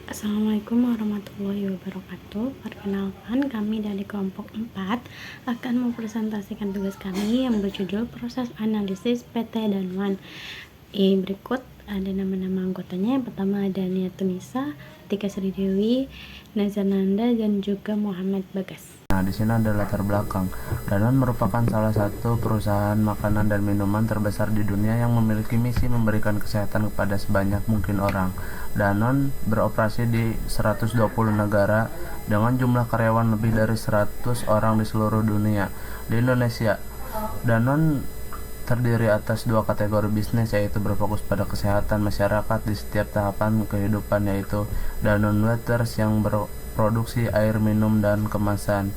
Assalamualaikum warahmatullahi wabarakatuh. Perkenalkan, kami dari kelompok 4 akan mempresentasikan tugas kami yang berjudul proses analisis PT Danwan. Berikut ada nama-nama anggotanya. Yang pertama ada Nia Tunisa, Tika Sri Dewi, Nazar Nanda, dan juga Muhammad Bagas. Nah, di sini ada latar belakang. Danone merupakan salah satu perusahaan makanan dan minuman terbesar di dunia yang memiliki misi memberikan kesehatan kepada sebanyak mungkin orang. Danone beroperasi di 120 negara dengan jumlah karyawan lebih dari 100 orang di seluruh dunia. Di Indonesia, Danone terdiri atas dua kategori bisnis, yaitu berfokus pada kesehatan masyarakat di setiap tahapan kehidupan, yaitu Danone Waters yang berproduksi air minum dan kemasan,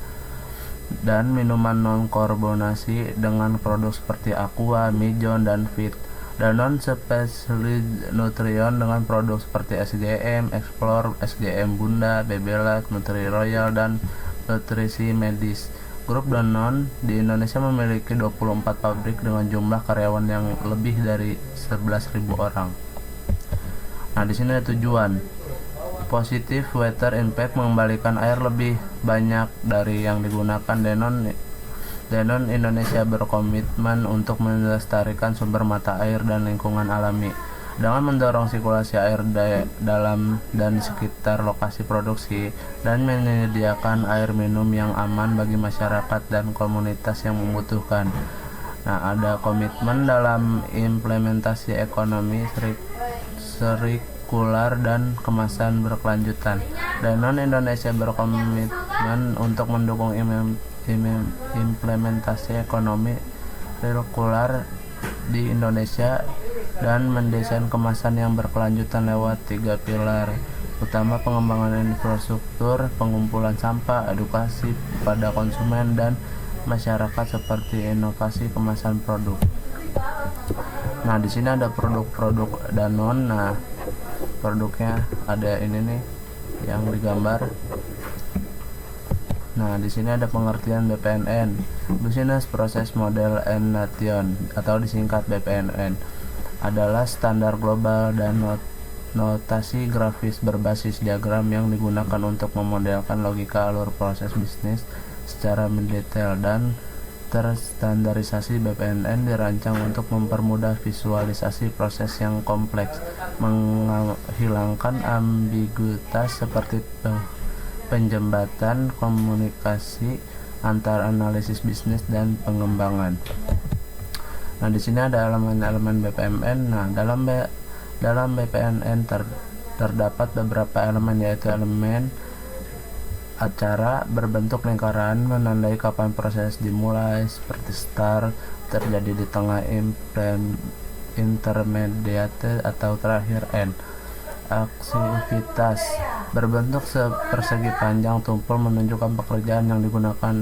dan minuman non-karbonasi dengan produk seperti Aqua, Mijon, dan Fit. Danone Specialty Nutrition dengan produk seperti SGM, Explore, SGM Bunda, Bebelac, Nutri Royal, dan nutrisi medis. Grup Danone di Indonesia memiliki 24 pabrik dengan jumlah karyawan yang lebih dari 11.000 orang. Nah, di sini ada tujuan. Positive water impact, mengembalikan air lebih banyak dari yang digunakan. Danone Indonesia berkomitmen untuk melestarikan sumber mata air dan lingkungan alami dengan mendorong sirkulasi air dalam dan sekitar lokasi produksi dan menyediakan air minum yang aman bagi masyarakat dan komunitas yang membutuhkan. Nah, ada komitmen dalam implementasi ekonomi sirkular dan kemasan berkelanjutan. Danone Indonesia berkomitmen untuk mendukung implementasi ekonomi sirkular di Indonesia dan mendesain kemasan yang berkelanjutan lewat 3 pilar utama: pengembangan infrastruktur, pengumpulan sampah, edukasi pada konsumen dan masyarakat seperti inovasi kemasan produk. Nah, di sini ada produk-produk Danone. Nah, produknya ada ini nih yang digambar. Nah, di sini ada pengertian BPNN, Business Process Model and Notation, atau disingkat BPNN, adalah standar global dan notasi grafis berbasis diagram yang digunakan untuk memodelkan logika alur proses bisnis secara mendetail dan terstandarisasi. BPNN dirancang untuk mempermudah visualisasi proses yang kompleks, menghilangkan ambiguitas seperti penjembatan komunikasi antar analisis bisnis dan pengembangan. Nah, di sini ada elemen-elemen BPMN. Nah, dalam BPNN terdapat beberapa elemen, yaitu elemen acara berbentuk lingkaran menandai kapan proses dimulai, seperti start, terjadi di tengah, intermediate, atau terakhir end. Aktivitas berbentuk persegi panjang tumpul menunjukkan pekerjaan yang digunakan,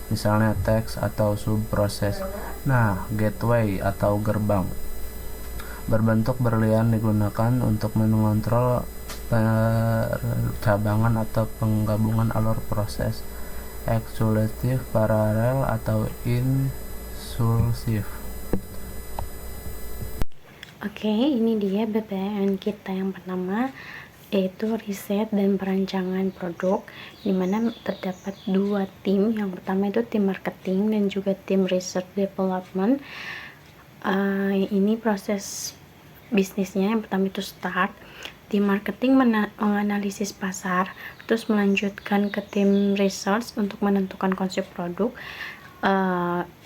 misalnya teks atau subproses. Nah, gateway atau gerbang berbentuk berlian digunakan untuk mengontrol percabangan atau penggabungan alur proses. Executive, paralel, atau impulsif. Oke, ini dia BPN kita yang pertama, yaitu riset dan perancangan produk, di mana terdapat dua tim. Yang pertama itu tim marketing dan juga tim research development. Ini proses bisnisnya. Yang pertama itu start. Tim marketing menganalisis pasar, terus melanjutkan ke tim research untuk menentukan konsep produk.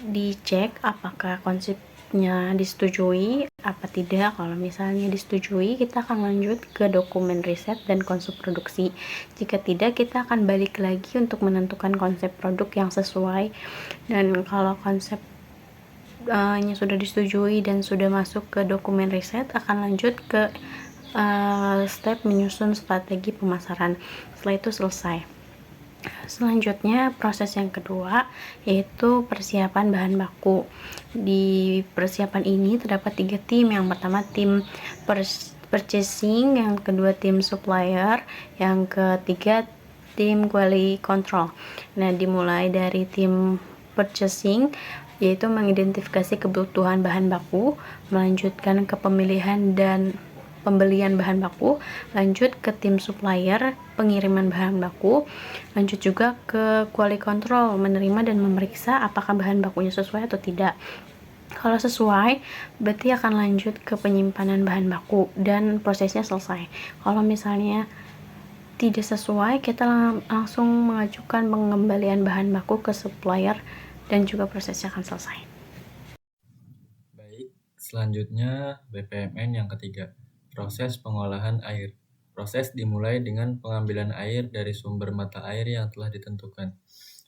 Dicek apakah konsepnya disetujui apa tidak. Kalau misalnya disetujui, kita akan lanjut ke dokumen riset dan konsep produksi. Jika tidak, kita akan balik lagi untuk menentukan konsep produk yang sesuai. Dan kalau konsepnya sudah disetujui dan sudah masuk ke dokumen riset, akan lanjut ke step menyusun strategi pemasaran. Setelah itu selesai. Selanjutnya, proses yang kedua yaitu persiapan bahan baku. Di persiapan ini terdapat 3 tim. Yang pertama tim purchasing, yang kedua tim supplier, yang ketiga tim quality control. Nah, dimulai dari tim purchasing, yaitu mengidentifikasi kebutuhan bahan baku, melanjutkan ke pemilihan dan pembelian bahan baku, lanjut ke tim supplier pengiriman bahan baku, lanjut juga ke quality control menerima dan memeriksa apakah bahan bakunya sesuai atau tidak. Kalau sesuai, berarti akan lanjut ke penyimpanan bahan baku dan prosesnya selesai. Kalau misalnya tidak sesuai, kita langsung mengajukan pengembalian bahan baku ke supplier dan juga prosesnya akan selesai. Baik, selanjutnya BPMN yang ketiga, proses pengolahan air. Proses dimulai dengan pengambilan air dari sumber mata air yang telah ditentukan.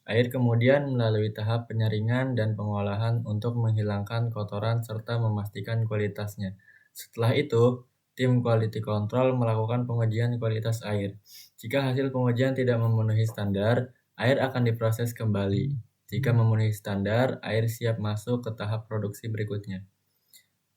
Air kemudian melalui tahap penyaringan dan pengolahan untuk menghilangkan kotoran serta memastikan kualitasnya. Setelah itu, tim quality control melakukan pengujian kualitas air. Jika hasil pengujian tidak memenuhi standar, air akan diproses kembali. Jika memenuhi standar, air siap masuk ke tahap produksi berikutnya.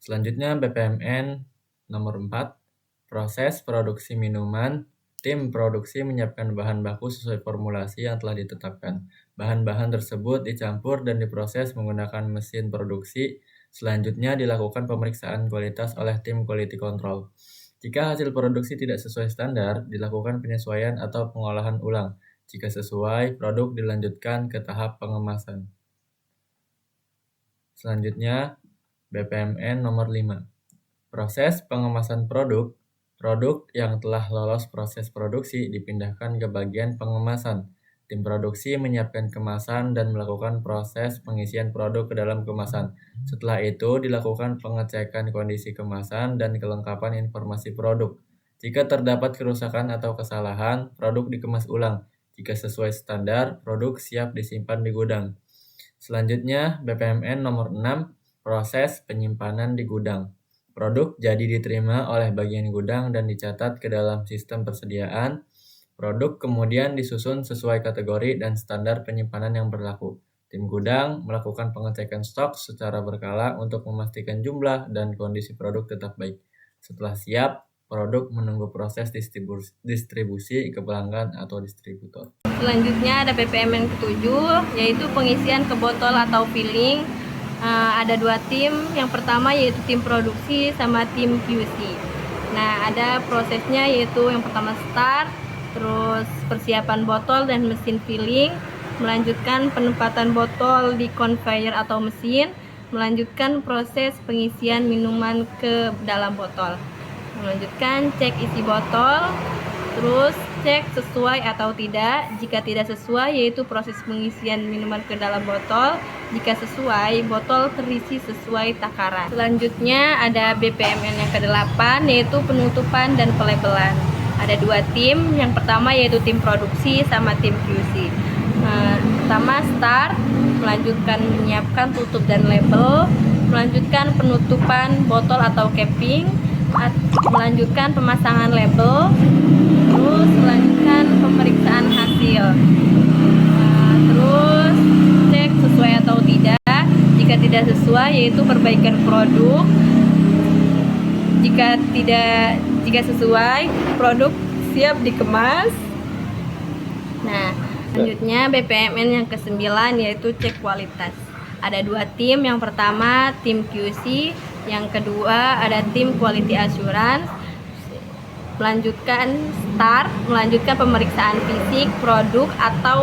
Selanjutnya BPMN nomor 4, proses produksi minuman. Tim produksi menyiapkan bahan baku sesuai formulasi yang telah ditetapkan. Bahan-bahan tersebut dicampur dan diproses menggunakan mesin produksi. Selanjutnya dilakukan pemeriksaan kualitas oleh tim quality control. Jika hasil produksi tidak sesuai standar, dilakukan penyesuaian atau pengolahan ulang. Jika sesuai, produk dilanjutkan ke tahap pengemasan. Selanjutnya, BPMN nomor 5. Proses pengemasan produk. Produk yang telah lolos proses produksi dipindahkan ke bagian pengemasan. Tim produksi menyiapkan kemasan dan melakukan proses pengisian produk ke dalam kemasan. Setelah itu, dilakukan pengecekan kondisi kemasan dan kelengkapan informasi produk. Jika terdapat kerusakan atau kesalahan, produk dikemas ulang. Jika sesuai standar, produk siap disimpan di gudang. Selanjutnya, BPMN nomor 6, proses penyimpanan di gudang. Produk jadi diterima oleh bagian gudang dan dicatat ke dalam sistem persediaan. Produk kemudian disusun sesuai kategori dan standar penyimpanan yang berlaku. Tim gudang melakukan pengecekan stok secara berkala untuk memastikan jumlah dan kondisi produk tetap baik. Setelah siap, produk menunggu proses distribusi ke pelanggan atau distributor. Selanjutnya ada BPMN ke-7, yaitu pengisian ke botol atau filling. Ada 2 tim, yang pertama yaitu tim produksi sama tim QC. Nah, ada prosesnya yaitu yang pertama start, terus persiapan botol dan mesin filling, melanjutkan penempatan botol di conveyor atau mesin, melanjutkan proses pengisian minuman ke dalam botol, melanjutkan cek isi botol, terus cek sesuai atau tidak. Jika tidak sesuai, yaitu proses pengisian minuman ke dalam botol. Jika sesuai, botol terisi sesuai takaran. Selanjutnya ada BPMN yang ke-8, yaitu penutupan dan pelabelan. Ada 2 tim, yang pertama yaitu tim produksi sama tim QC. Pertama start, melanjutkan menyiapkan tutup dan label, melanjutkan penutupan botol atau capping, melanjutkan pemasangan label, terus melanjutkan pemeriksaan hasil, terus cek sesuai atau tidak. Jika tidak sesuai, yaitu perbaikan produk. Jika sesuai, produk siap dikemas. Nah, selanjutnya BPMN yang ke-9 yaitu cek kualitas. Ada 2 tim, yang pertama tim QC, yang kedua ada tim quality assurance. Melanjutkan start, melanjutkan pemeriksaan fisik produk atau